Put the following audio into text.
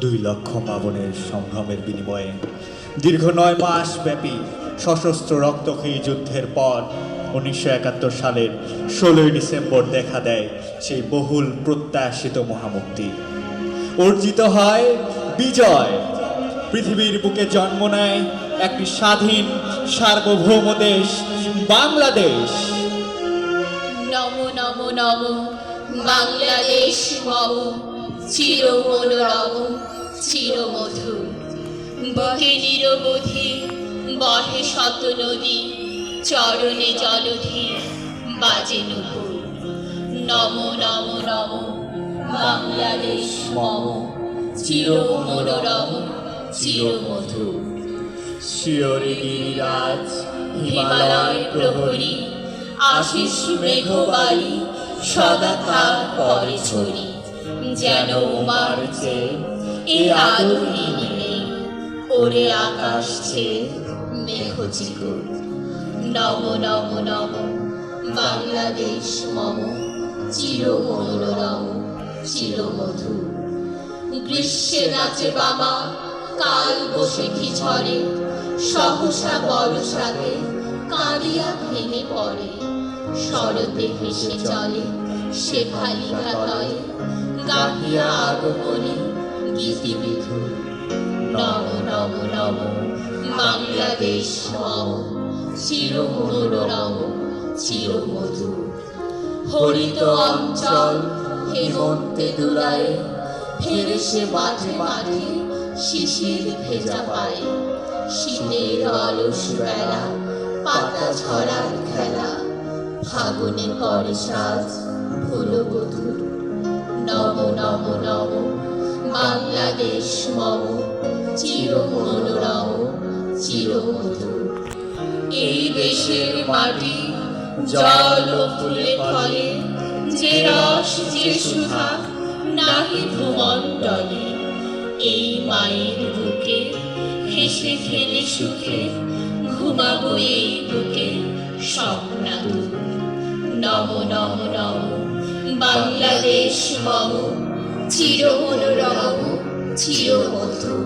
2 লক্ষ মা-বোনের সংগ্রামের বিনিময়ে দীর্ঘ 9 মাস ব্যাপী সশস্ত্র রক্তক্ষয়ী যুদ্ধের পর 1971 সালের 16 ডিসেম্বর দেখা দেয় সেই বহুল প্রত্যাশিত মহামুক্তি। অর্জিত হয় বিজয়। পৃথিবীর বুকে জন্ম নেয় একটি স্বাধীন সার্বভৌম দেশ বাংলাদেশ। নমো নমো নমো বাংলাদেশ মম, চির মনোরম চির মধুর। বুকে নিরবধি বহে শত নদী, চরণে জলধি বাজে নুপুর। নমো নমো নমো বাংলাদেশ মম, চির মনোরম চির মধুর। শিয়রে গিরিরাজ হিমালয় প্রহরী, আশিস মেঘবাড়ি সদা তার পরে ছড়ি। যেন উমার চেয়ে এ আলোহীন নেই, ওরে আকাশ ছেয়ে মেঘ চিকুর। নমো নমো নমো বাংলাদেশ মম, চির মনোরম চির মধুর। গ্রীষ্মে নাচে বাবা, কাল বৈশাখী ঝড়ে, সহসা বর্ষাতে কাঁদিয়া ভেঙে পড়ে। শরতে ভেসে চলে শেফালি ঘাটয়ে, গাহিয়া আগমনে গীতিবিধুর। নমো নমো নমো বাংলাদেশ মম, চির মনোরম চির মধুর। হরিত অঞ্চল হেমন্তে দুলায়ে, ফেরে সে মাঠে মাঠে শিশির ভেজা পায়ে। শীতের অলস বেলা, পাতা ঝরার খেলা, ফাগুনে করে সাজ ফুলবধূর। নমো নমো নমো বাংলাদেশ মম, চির মনোরম চির মধুর। এই দেশের মাটি জল ও ফুলে ফলে, যে রস যে সুধা নাহি ভূমণ্ডলে। এই মায়ের বুকে হেসে খেলে সুখে, ঘুমাবো এই বুকে স্বপ্নাতুর। নমো নমো নমো বাংলাদেশ মম, চির মনোরম চির মধুর।